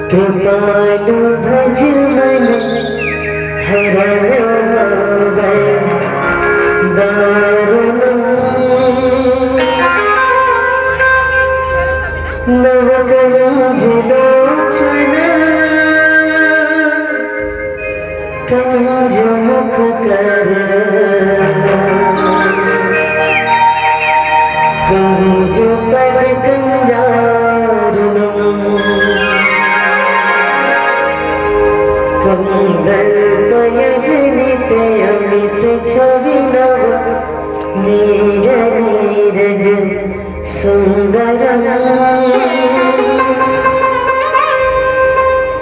कृपालु भज मन हरण दारुण नवकरुज लोचन कंज मुख कर कंज पद कंजारुणम कंदर्पयनित अमित छवि नव नीर नीरज सुंदरम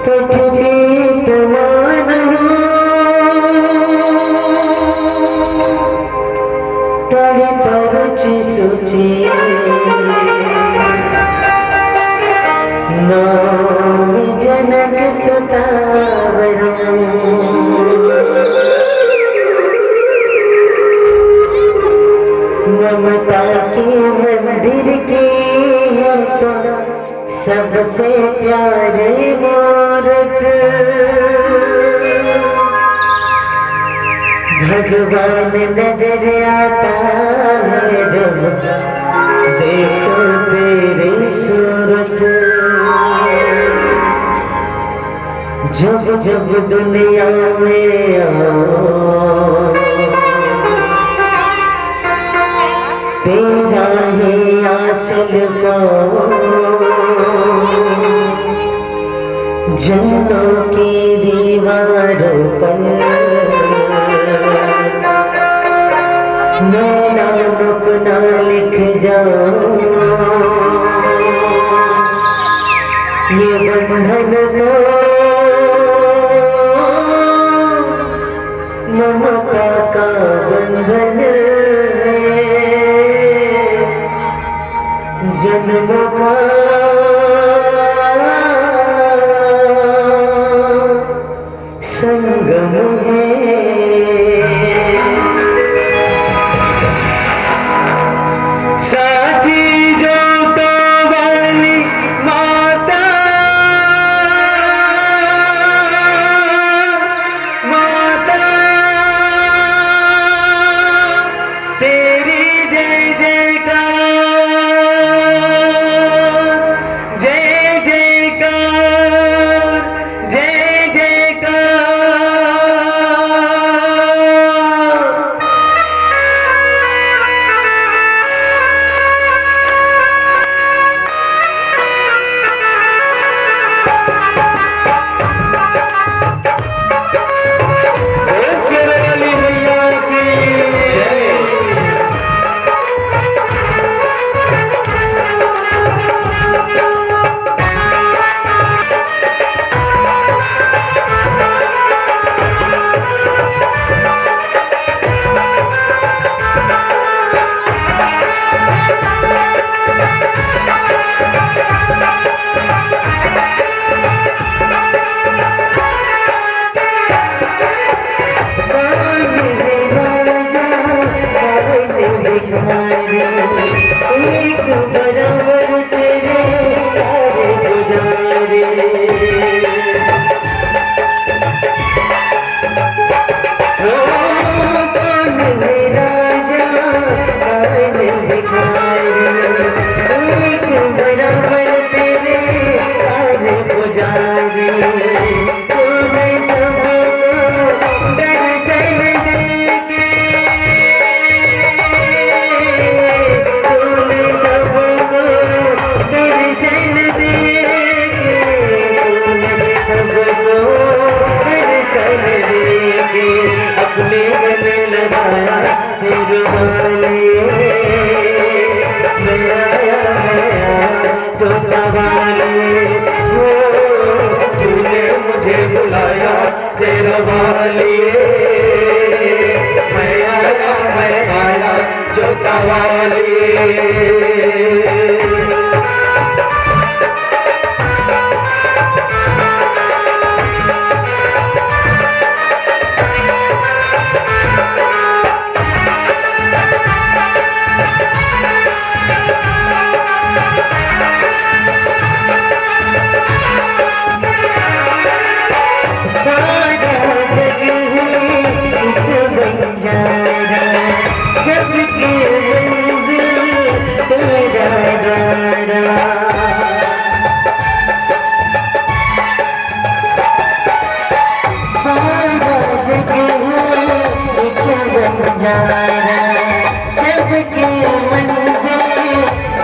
पठतीत मानव तड़ि तरुचि सुचि नौमि जनक सुतावरम ममता के मंदिर की है तो सबसे प्यारे मूरत भगवान नजर आता है जब देखो तेरी सूरत जब जब दुनिया में आओ तेरा ही आंचल पाओ जन्नों की दीवारों पर मैं नाम अपना लिख जाऊं ये बंधन तो ममता का बंधन जन्म का संगम है साची जो तो वाली माता माता तेरी जय जयकार जय जयकार जय जयकार शेरावाली मैया की जय। एक बराबर तेरे सारे गुजारे कौन मेरा जान भिखारी एक बराबर तेरे सारे गुजारे तुम्हें सबको दर्शन देके अपने गले लगाया फिर तो तूने मुझे बुलाया शेरवाली मैं आया जो तवाली सबके मंजिल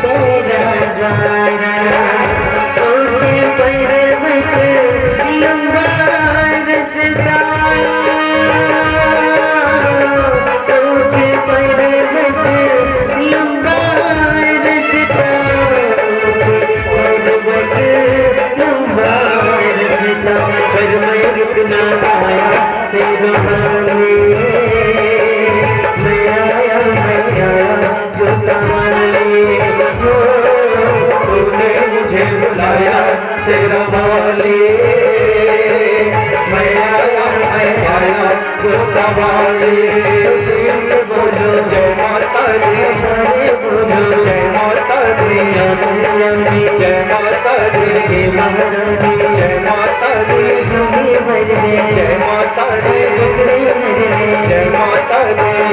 तेरा जाना, ऊंचे पर्वत लंबा रास्ता, ऊंचे पर्वत लंबा रास्ता, पर्वत लंबा रास्ता, पर मैं रुकना पाया तेरा तेरा वाले मैं आया जोता वाले, बोलो जय माता दी, बोलो जय माता दी, जय माता दी, जय माता दी, जय माता दी, जय माता दी, जय माता दी, जय माता दी, जय माता दी,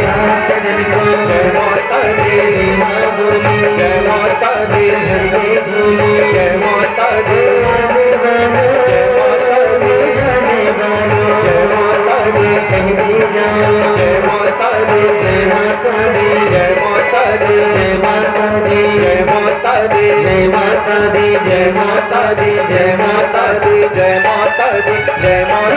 जय माता दी,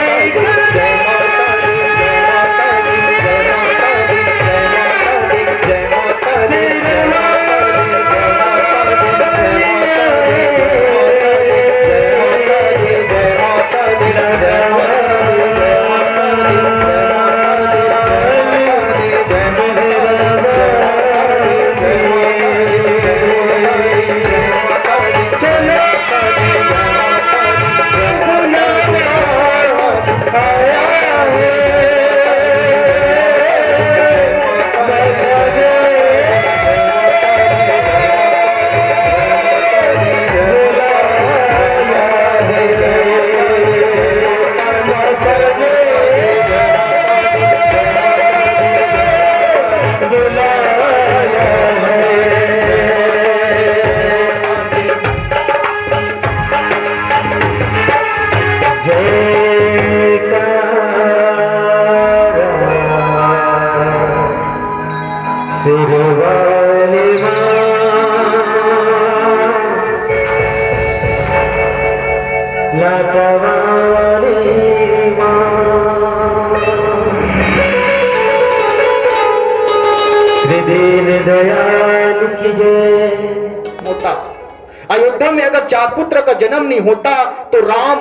अयोध्या में अगर चार पुत्र का जन्म नहीं होता तो राम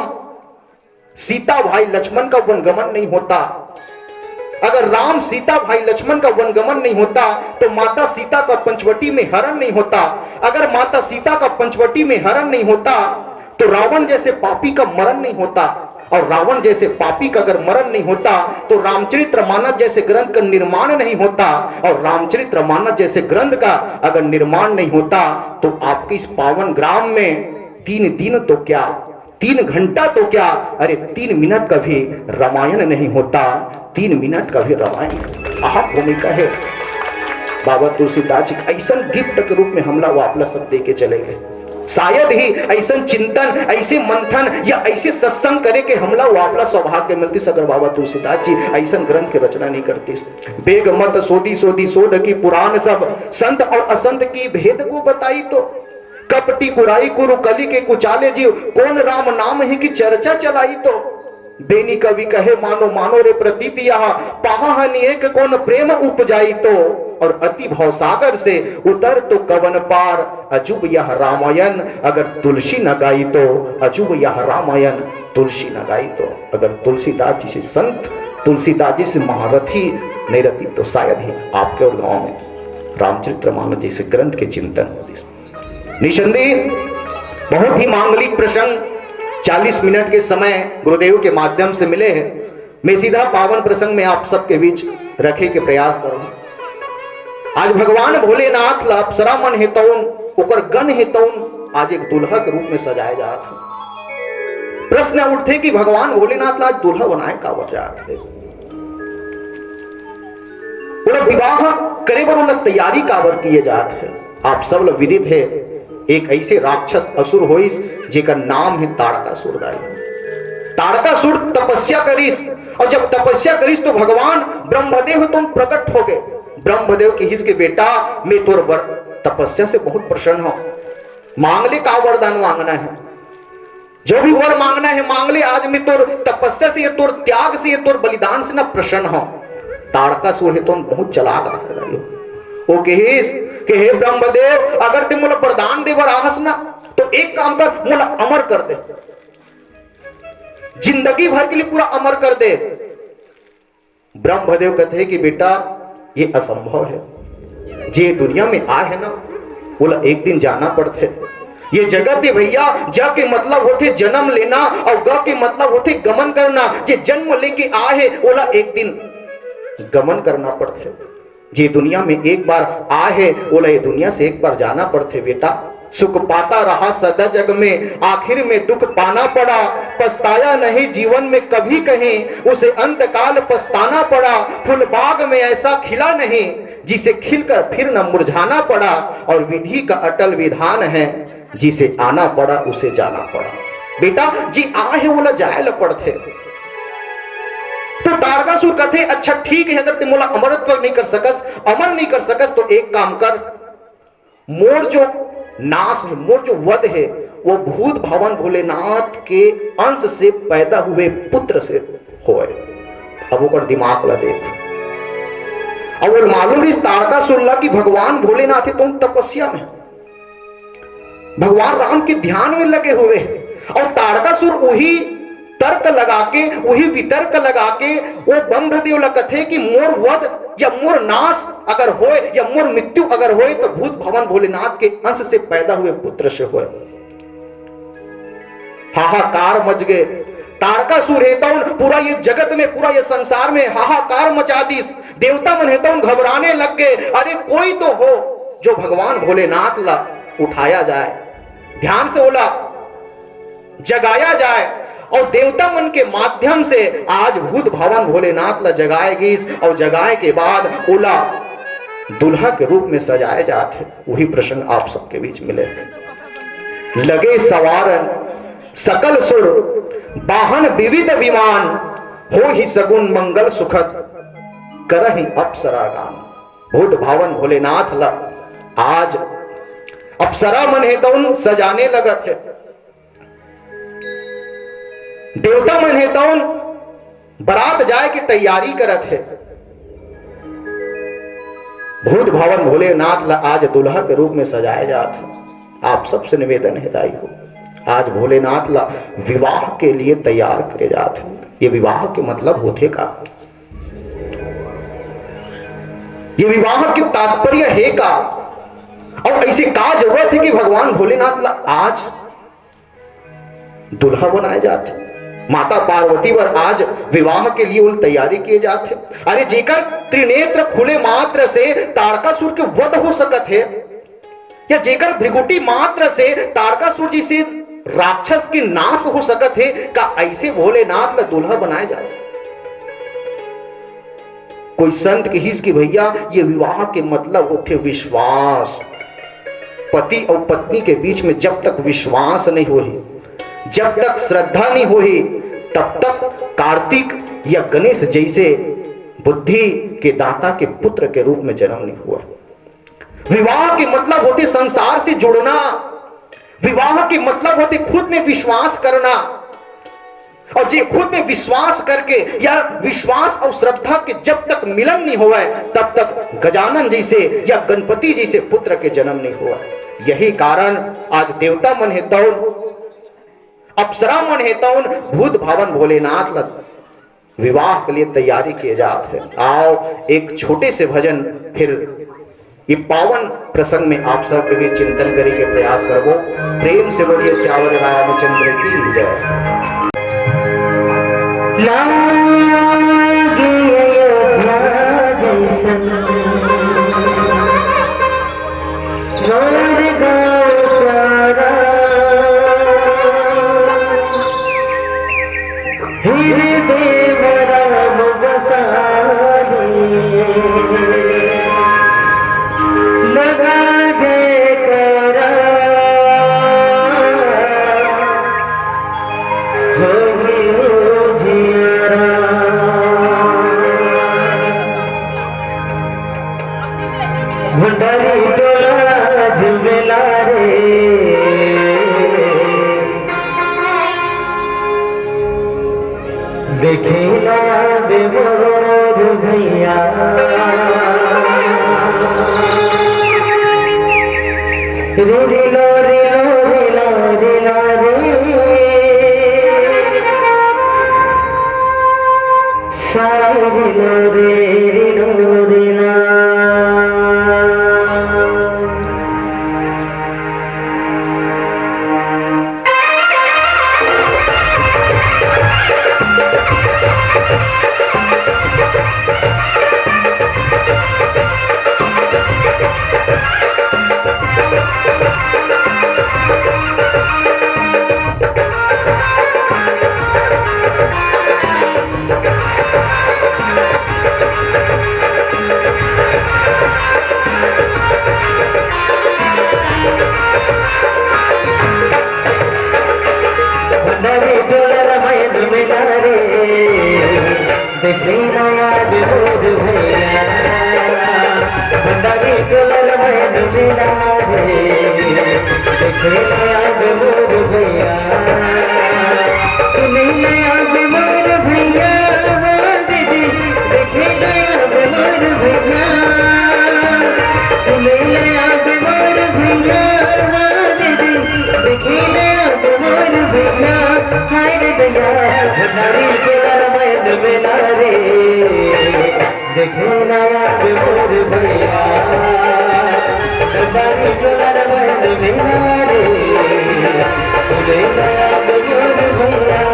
सीता भाई लक्ष्मण का वनगमन नहीं होता। अगर राम सीता भाई लक्ष्मण का वनगमन नहीं होता तो माता सीता का पंचवटी में हरण नहीं होता। अगर माता सीता का पंचवटी में हरण नहीं होता तो रावण जैसे पापी का मरण नहीं होता। और रावण जैसे पापी का अगर मरण नहीं होता तो रामचरितमानस जैसे ग्रंथ का निर्माण नहीं होता। और रामचरितमानस जैसे ग्रंथ का अगर निर्माण नहीं होता तो आपके इस पावन ग्राम में 3 दिन तो क्या, 3 घंटा तो क्या, अरे 3 मिनट का भी रामायण नहीं होता। 3 मिनट का भी रामायण आह भूमिका है। बाबा तुलसीदास जी ऐसा गिफ्ट के रूप में हमला वापला सब दे के चले गए। शायद ही ऐसा चिंतन, ऐसे मंथन या ऐसे सत्संग करे के हमला वापला सौभाग्य मिलती अगर बाबा तुलसीदास जी ऐसा ग्रंथ की रचना नहीं करती। बेग मत सोदी सोदी सोध की पुराण सब, संत और असंत की भेद को बताई तो, कपटी कुराई कुरु कली के कुचाले जीव, कौन राम नाम है की चर्चा चलाई तो। बेनी कवि कहे मानो मानो रे प्रतीति यहाँ, पाहा एक कौन प्रेम उपजाई तो। और अति भवसागर से उतर तो कवन पार, अजूब यह रामायण अगर तुलसी न गाई तो। अजूब यह रामायण तुलसी न गाई तो। अगर तुलसीदास जी से संत, तुलसीदास जी से महारथी नहीं रहती तो शायद ही आपके और गांव में रामचरितमानस जैसे ग्रंथ के चिंतन होते। निसंदेह बहुत ही मांगलिक प्रसंग 40 मिनट के समय गुरुदेव के माध्यम से मिले हैं। मैं सीधा पावन प्रसंग में आप सबके बीच रखे के प्रयास करूं। आज भगवान भोलेनाथ ला अप्सरा मन हेतौन ओकर गण हेतौन आज एक दुल्हा के रूप में सजाया जाता है। प्रश्न उठते कि भगवान भोलेनाथ ला आज दुल्हा बनाए का वजह है। बोला विवाह करे बर बोला तैयारी काबर किए जात है। आप सब लोग विदित है एक ऐसे राक्षस असुर होइस जेकर नाम है ताड़कासुर दाई। ताड़कासुर तपस्या करिस और जब तपस्या करिस तो भगवान ब्रह्मदेव तुम प्रकट हो गए। ब्रह्मदेव की हिस के बेटा मैं तोर वर तपस्या से बहुत प्रसन्न हूं, मांग ले का वरदान मांगना है, जो भी वर मांगना है मांग ले, आज मैं तोर तपस्या से तोर त्याग से तोर बलिदान से ना प्रसन्न हूं। ताड़कासुर है तो बहुत चलाक रहा वो कहिस कि हे ब्रह्मदेव अगर तुम मोला वरदान देवर आहस ना तो एक काम कर, मोला अमर कर दे, जिंदगी भर के लिए पूरा अमर कर दे। ब्रह्मदेव कहते हैं कि बेटा ये असंभव है, जे दुनिया में आए है ना बोला एक दिन जाना पड़ते। ये जगत है भैया, ज के मतलब होते जन्म लेना और ग के मतलब होते गमन करना। जे जन्म लेके आए है बोला एक दिन गमन करना पड़ते। जे दुनिया में एक बार आए है बोला ये दुनिया से एक बार जाना पड़ते। बेटा सुख पाता रहा सदा जग में, आखिर में दुख पाना पड़ा, पछताया नहीं जीवन में कभी कहीं, उसे अंत काल पछताना पड़ा। फूल बाग में ऐसा खिला नहीं जिसे खिलकर फिर न मुरझाना पड़ा, और विधि का अटल विधान है जिसे आना पड़ा उसे जाना पड़ा। बेटा जी आए है बोला जाए ल पड़ते। तो ताड़कासुर कहते अच्छा ठीक है, अगर तुम बोला अमरत्व नहीं कर सकस, अमर नहीं कर सकस तो एक काम कर, मोर जो नाश है, मोर जो वध है वो भूत भवन भोलेनाथ के अंश से पैदा हुए पुत्र से होए। अब वो दिमाग ला देख, अब वो मालूम इस ताड़कासुर की भगवान भोलेनाथ है तुम तपस्या में, भगवान राम के ध्यान में लगे हुए और ताड़कासुर वही तर्क लगा के, वही वितर्क लगा के वो ब्रह्मदेव कथे कि मोर वध या मोर नाश अगर होए या मोर मृत्यु अगर होए तो भूत भवन भोलेनाथ के अंश से पैदा हुए पुत्र से होए। हाहाकार मच गए। ताड़कासुर हेतौन पूरा ये जगत में, पूरा ये संसार में हाहाकार मचा दिस। देवता मन हेतौन घबराने लग गए, अरे कोई तो हो जो भगवान भोलेनाथ ला उठाया जाए, ध्यान से बोला जगाया जाए, और देवता मन के माध्यम से आज भूत भवन भोलेनाथ ला जगाएगी। और जगाए के बाद ओला दुल्हा के रूप में सजाए जाते। वही प्रसंग आप सबके बीच मिले। लगे सवारन सकल सुर वाहन विविध विमान, हो ही सगुन मंगल सुखद करहि अप्सरा गान। भूत भवन भोलेनाथ ला आज अप्सरा मन हेतौन सजाने लगत है, देवता मन हेतौन बारात जाए की तैयारी करत है। भूत भवन भोलेनाथ ला आज दुल्हा के रूप में सजाया जात है। आप सबसे निवेदन है दाई हो, आज भोलेनाथ ला विवाह के लिए तैयार करे जाते हैं। ये विवाह के मतलब होते का, ये विवाह के तात्पर्य है का, और ऐसे का जरूरत है कि भगवान भोलेनाथ ला आज दुल्हा बनाए जाते, माता पार्वती पर आज विवाह के लिए उन तैयारी किए जाते। अरे जेकर त्रिनेत्र खुले मात्र से ताड़कासुर के वध हो सकत है, या जेकर भृगुटी मात्र से ताड़कासुर जी से राक्षस की नाश हो सकत है, का ऐसे भोलेनाथ ला दुल्हा बनाए जाए। कोई संत की हिस की भैया ये विवाह के मतलब होते विश्वास। पति और पत्नी के बीच में जब तक विश्वास नहीं होई, जब तक श्रद्धा नहीं हुई, तब तक कार्तिक या गणेश जैसे बुद्धि के दाता के पुत्र के रूप में जन्म नहीं हुआ। विवाह के मतलब होते संसार से जुड़ना, विवाह के मतलब होते खुद में विश्वास करना, और जो खुद में विश्वास करके या विश्वास और श्रद्धा के जब तक मिलन नहीं हुआ तब तक गजानन जैसे या गणपति जैसे पुत्र के जन्म नहीं हुआ। यही कारण आज देवता मन हेतौन, अप्सरा मन हेतौन भूत भवन भोलेनाथ ला विवाह के लिए तैयारी किए जाते हैं। आओ एक छोटे से भजन फिर ये पावन प्रसंग में आप सब के भी चिंतन करे के प्रयास करबो। प्रेम से बोलिए श्यावर रामचंद्र की जय। लागे अयोध्या जैसन मोर गाँव प्यारा, हृदय में राम बसाए। टोला झुमेला रे देखे नया बेमोर भैया रे रे लो रे लो रे लो रे लो रे सारे लो रे लो रे ला देखे नया बेमोर भैया भंडारी टोला मैन मिला रे देखे नया बेमोर भैया सुनी नया बेमोर भैया दीदी देखे नया बेमोर भैया सुनी नया बेमोर भैया दीदी देखे नया बेमोर भैया हाय रे भैया भंडारी टोला मैन मिला रे देखे नया बेमोर भैया भंडारी टोला मैन मिला रे सुने नया बेमोर भैया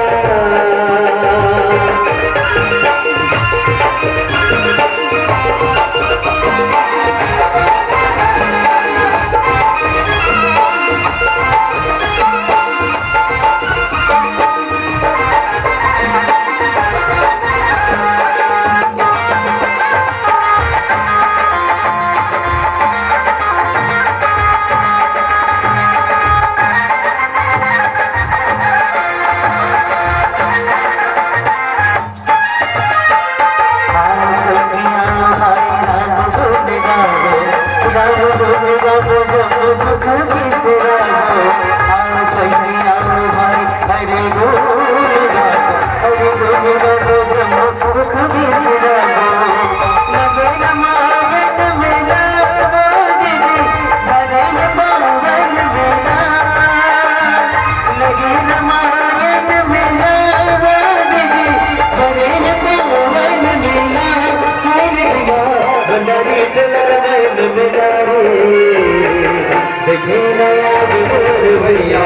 देखे नया बेमोर भैया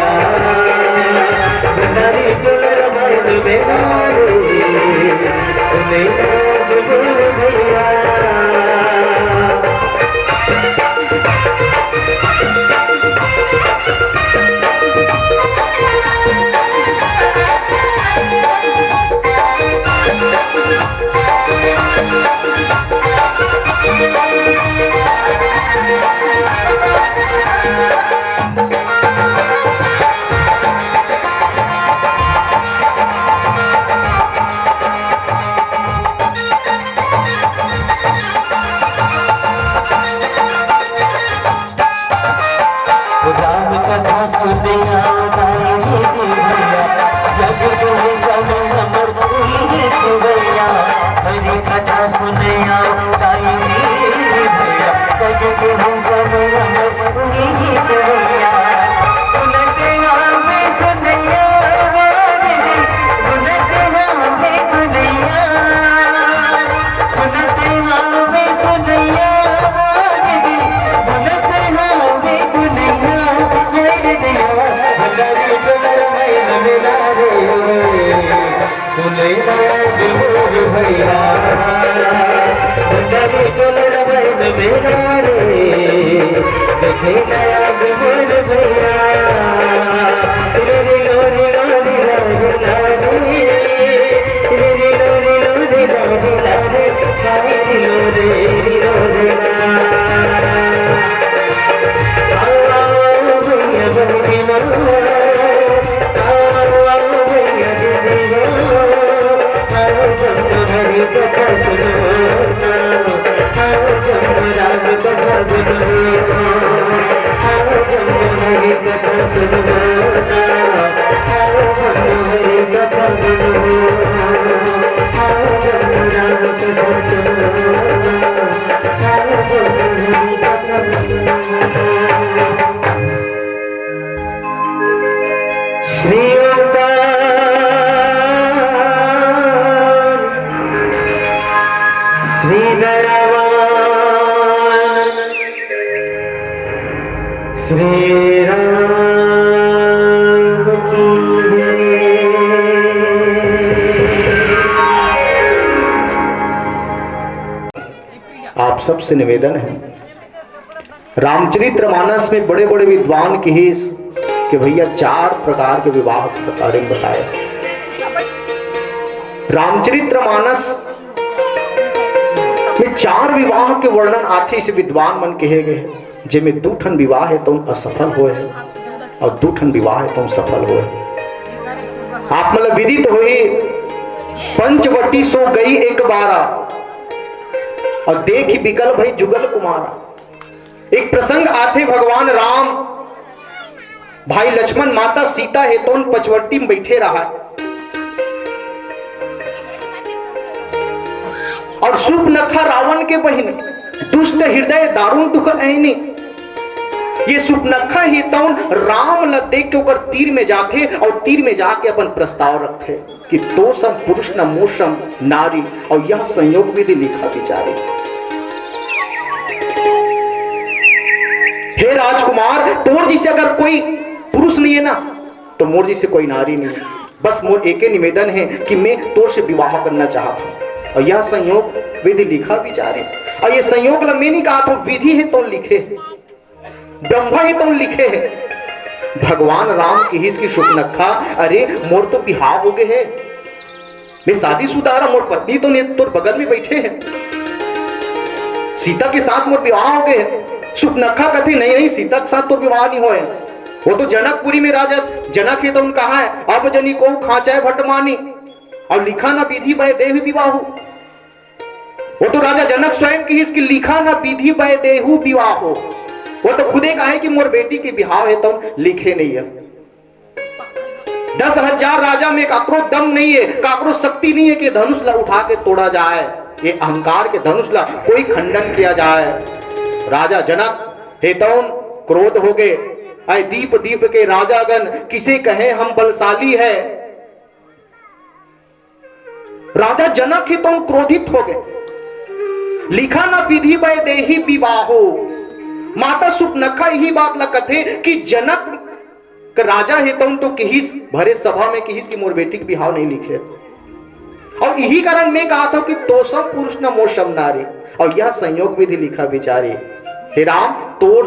भंडारी टोला मैन मिला रे सुने नया बेमोर भैया राम कथा सुने भैया जग में सब नंबर भैया हरी कथा सुने भैया जग में सब नंबर भैया सुनते आवे सुनैया सुनते आवे सुनैया सुनते आवे सुनैया सुने नया बेमोर भैया भंडारी टोला मैन मिला रे देखे नया बेमोर भैया रे रे लो रे लो रे लो रे रे रे लो रे लो रे लो रे सारे लो रे लो रे आओ भैया कथा सुनो राम कथा सुनो सुन होना, आओ मनोहर कथा सुनो, आओ राम कथा सुनो, आओ मनोहर कथा सुनो। श्री ओंकार श्री दयावान श्री राम की जय। आप सबसे निवेदन है, रामचरितमानस में बड़े बड़े विद्वान के ही कि भैया 4 प्रकार के विवाह के बारे में बताया। रामचरितमानस में 4 विवाह के वर्णन आथे इसे विद्वान मन कहे गए, जिनमें 2 ठन विवाह है तो असफल हुए है और 2 ठन विवाह है तो सफल हुए। आप मतलब विदित हुए पंचवटी सो गई एक बारा और देखी बिकल भाई जुगल कुमारा। एक प्रसंग आथे भगवान राम भाई लक्ष्मण माता सीता है तो पंचवटी में बैठे रहा और सुपनखा रावण के बहन दुष्ट हृदय दारुण दुख ऐनी। ये सुपनखा ही तो राम ल देख के ओकर तीर में जाके और तीर में जाके अपन प्रस्ताव रखते कि तो सब पुरुष न मोशम नारी, और यह संयोग विधि लिखा विचारी। हे राजकुमार, तोर जैसे अगर कोई पुरुष नहीं है ना तो मोर जैसे कोई नारी नहीं है। बस मोर एक ही निवेदन है कि मैं तोर से विवाह करना चाहता हूं, और यह संयोग विधि लिखा विचारे। और ये संयोग मैं नहीं कहा, तो विधि है तो लिखे है, ब्रह्मा ही तो लिखे है। भगवान राम की हिस की सुपनखा, अरे मोर तो बिहाव हो गए है, मैं शादीशुदा रहा, मोर पत्नी तो नहीं तोर बगल में बैठे हैं, सीता के साथ मोर विवाह हो गए। सुपनखा कहती नहीं नहीं, सीता के साथ तो विवाह नहीं हुए, वो तो जनकपुरी में राजा जनक है तो उनका है अब जनी को खाचाए भटमानी, और लिखा ना विधि बय देहु विवाह। वो तो राजा जनक स्वयं की इसकी लिखा ना विधि बय देहु विवाह। वो तो खुदे कहा है कि मोर बेटी के विवाह है तो लिखे नहीं है। 10,000 राजा में काकरो दम नहीं है, काकरो शक्ति नहीं है कि धनुष ला उठा के तोड़ा जाए, ये अहंकार के धनुष ला कोई खंडन किया जाए। राजा जनक हेतौन क्रोध हो गए, आए दीप दीप के राजागण किसे कहे हम बलशाली है। राजा जनक ही तो क्रोधित हो गए, लिखा ना विधि बय देहि विवाहो। माता सुपनखा यही बात ला कथे कि जनक राजा है तो किहिस भरे सभा में किहिस की मोर बेटी के विवाह नहीं लिखे, और यही कारण मैं कहा था कि तोषम पुरुष न मोशम नारी, और यह संयोग विधि लिखा विचारी। हे राम, तोर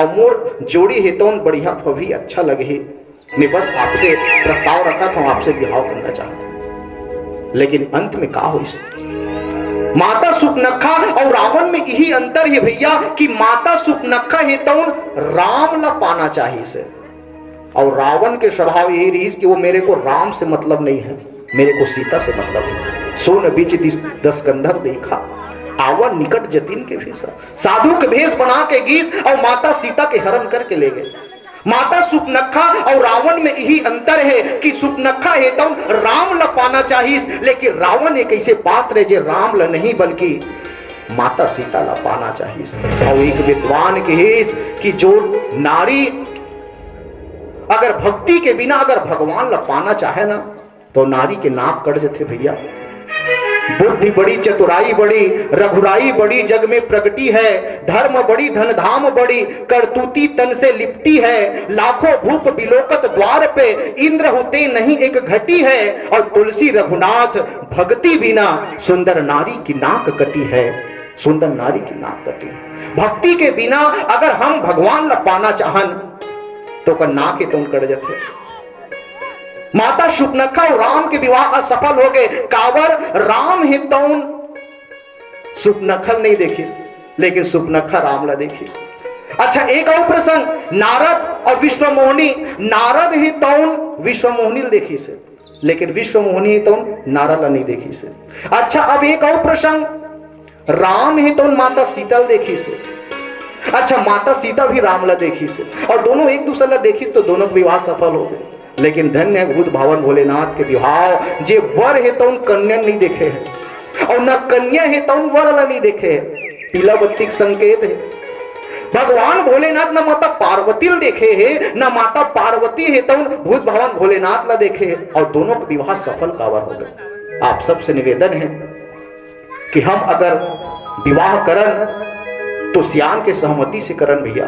अमोर जोड़ी है तो बढ़िया भी अच्छा लगे, मैं बस आपसे प्रस्ताव रखा था, आपसे विवाह करना चाहता, लेकिन अंत में का हो। माता सुपनखा और रावण में यही अंतर है भैया कि माता सुपनखा है तो राम ला पाना चाहिए से, और रावण के स्वभाव यही रही कि वो मेरे को राम से मतलब नहीं है, मेरे को सीता से मतलब है। सोन बीच 10 गंधर्व देखा, आवन निकट जतिन के भेष, साधु के भेष बना के गीस और माता सीता के हरण करके ले गए। माता सुपनखा और रावण में यही अंतर है कि सुपनखा है तो राम ला पाना चाहिए, लेकिन रावण एक ऐसे पात्र है जो राम ला नहीं बल्कि माता सीता ला पाना चाहिए। और एक विद्वान के हिस कि जो नारी अगर भक्ति के बिना अगर भगवान ला पाना चाहे ना तो नारी के नाक कट जाते भैया। बुद्धि बड़ी, चतुराई बड़ी, रघुराई बड़ी जग में प्रगटी है, धर्म बड़ी, धन धाम बड़ी, करतूती तन से लिपटी है, लाखों भूप बिलोकत द्वार पे, इंद्र होते नहीं एक घटी है, और तुलसी रघुनाथ भक्ति बिना सुंदर नारी की नाक कटी है, सुंदर नारी की नाक कटी। भक्ति के बिना अगर हम भगवान ला पाना चाहन तो का नाक ही तो कट जाते। माता सुपनखा और राम के विवाह असफल हो गए, कावर राम ही तो सुपनखल नहीं देखी, लेकिन सुपनखा राम ला देखी। अच्छा, एक और प्रसंग, नारद और विश्वमोहिनी। नारद ही तो विश्वमोहिनी देखी से, लेकिन विश्वमोहिनी ही तो नारद ला नहीं देखी से। अच्छा, अब एक और प्रसंग, राम ही तो माता सीता देखी से। अच्छा, माता सीता भी रामला देखी से और दोनों एक दूसरे ला देखी तो दोनों के विवाह सफल हो गए। लेकिन धन्य है भूत भावन भोलेनाथ के विवाह, जे वर है तो उन कन्या नहीं देखे है और न कन्या है तो उन वर ला नहीं देखे है। पीला बत्ती का संकेत है। भगवान भोलेनाथ न माता पार्वती देखे है, न माता पार्वती है तो उन भूत भगवान भोलेनाथ ला देखे है और दोनों का विवाह सफल कावर हो गए। आप सबसे निवेदन है कि हम अगर विवाह करन तो सियान के सहमति से करन भैया।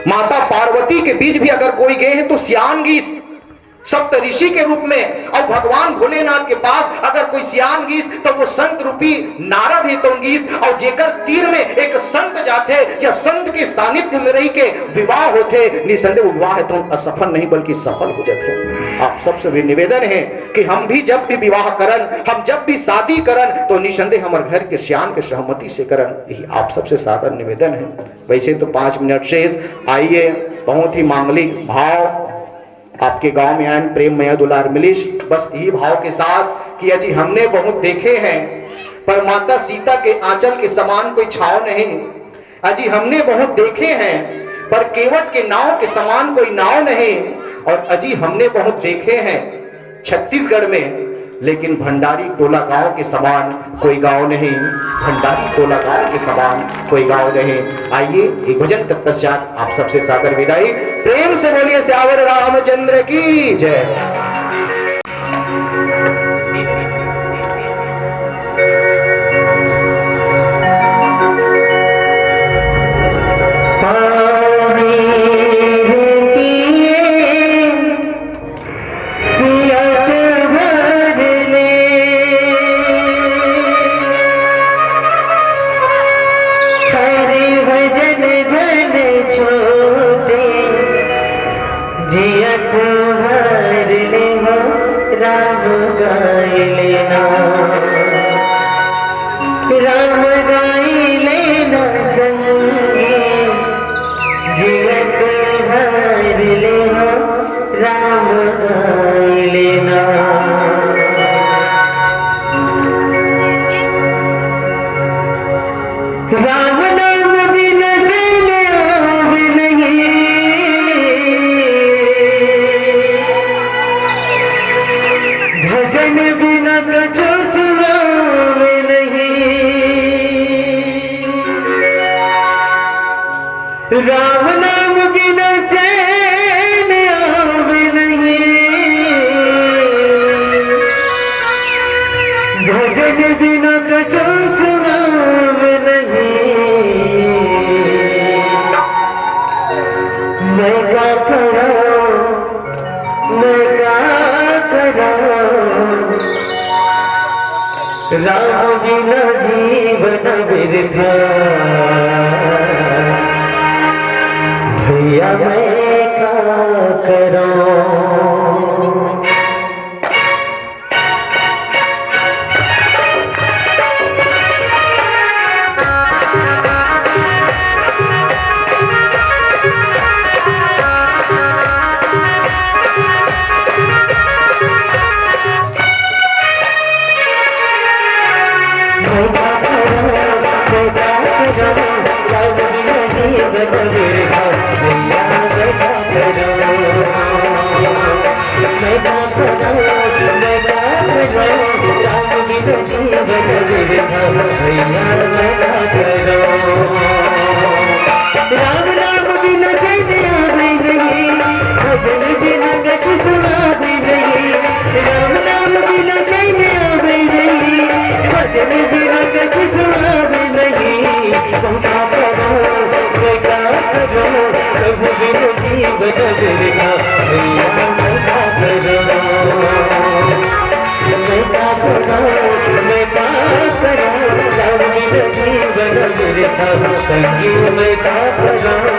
माता पार्वती के बीच भी अगर कोई गए हैं तो सियान गीस सप्त ऋषि के रूप में, और भगवान भोलेनाथ के पास अगर कोई सियान गीस तो वो संत रूपी नारद है तो गीस, और जेकर तीर में एक संत जाते या संत के सानिध्य में रही के विवाह होते, निसंदेह विवाह है तो असफल नहीं बल्कि सफल हो जाते। आप सबसे भी निवेदन है कि हम भी जब भी विवाह करन, हम जब भी शादी करन तो निसंदेह हमारे घर के सियान के सहमति से करन, यही आप सबसे सादर निवेदन है। वैसे तो 5 मिनट शेष, आइए बहुत ही मांगलिक भाव आपके गांव में आए, प्रेम मया दुलार मिलिश, बस यही भाव के साथ कि अजी हमने बहुत देखे हैं पर माता सीता के आंचल के समान कोई छाव नहीं। अजी हमने बहुत देखे हैं पर केवट के नाव के समान कोई नाव नहीं। और अजी हमने बहुत देखे हैं छत्तीसगढ़ में, लेकिन भंडारी टोला गांव के समान कोई गांव नहीं। भंडारी टोला गांव के समान कोई गांव नहीं। आइए एक भजन तत्पश्चात आप सबसे सादर विदाई। प्रेम से बोलिए श्यावर रामचंद्र की जय। राम नाम बिना चैन आवे नहीं, भजन बिना कछु सुनावे नहीं। मैं क्या करूं, मैं क्या करूं, राम बिना जीवन व्यर्थ। भैया मैं क्या करूं। राम नाम बिना चैन आवे नहीं, भजन बिना कछु सुनावे नहीं। राम नाम बिना चैन आवे नहीं, भजन बिना कछु सुनावे नहीं। तुम क्या करो, मैं क्या करो, प्रभु बिन जीवन बिना। भैया मैं क्या करूं, मैं क्या करूं, मैं क्या करूं, राम बिन जीवन बिना। संगीत में क्या करूं।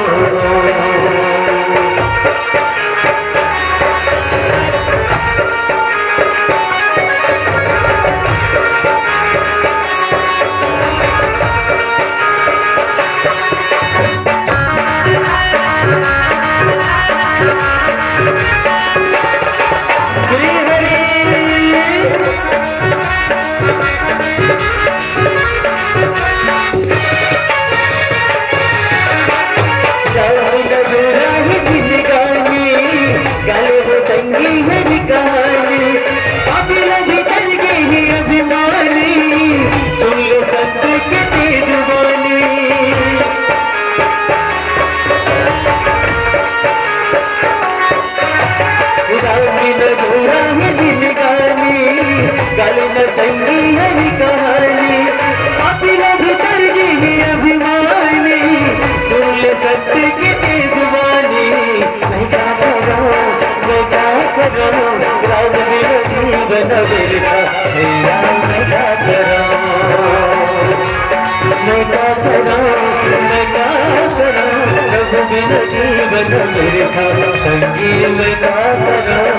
जीवन बिरथा भैया मैं क्या करूं, मैं क्या करूं, मैं क्या करूं, प्रभु बिन जीवन बिरथा संगी मैं क्या करूं।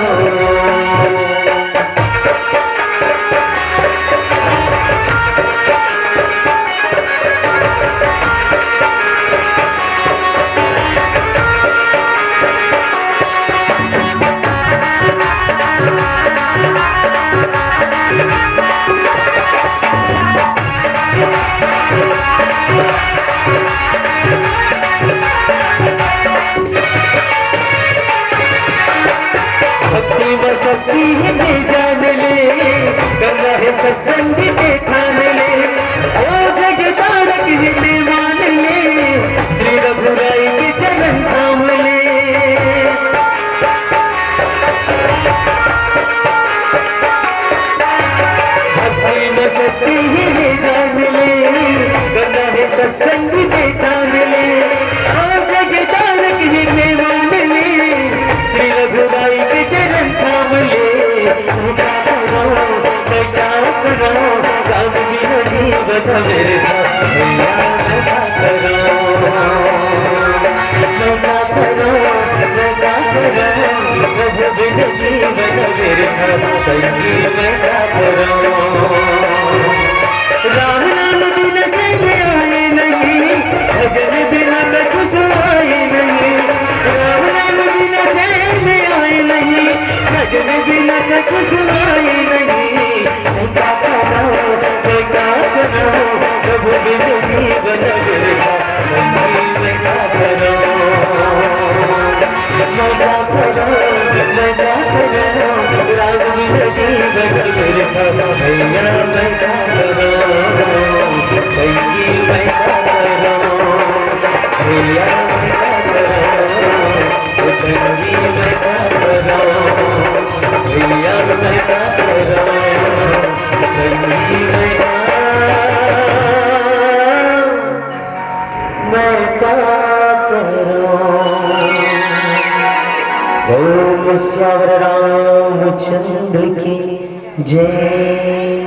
भक्ति व शक्ति है जान ले, गंगा है सत्संग के ठान ले, ओ जग तारक हिंदे मान ले, श्री रघुराई के चरण थाम ले। भक्ति व शक्ति है जान ले, गंगा है सत्संग के ठान ले, ओ जग तारक हिंदे मान ले, श्री रघुराई के चरण थाम ले। क्या करो मैं क्या करो, राम बिन जीवन बिरथा भैया मैं क्या करूं, मैं क्या करूं, मैं क्या करूं, प्रभु बिन जीवन बिरथा संगी मैं क्या करूं। राम नाम बिन चैन आए नहीं, भजन बिना कुछ आए नहीं, राम नाम बिना चैन आए नहीं, भजन बिना कुछ आए नहीं। मैं क्या करूं, मैं क्या करूं, प्रभु बिन जीवन बिरथा संगी मैं क्या करूं, मैं क्या करूं, मैं क्या करूं, राम बिन जीवन बिरथा भैया मैं क्या करूं, संगी मैं क्या करूं, भैया मैं क्या करूं, संगी मैं क्या करूं, भैया मैं क्या करूं, संगी मैं क्या करूं। ओम श्यावर रामचंद्र की जय।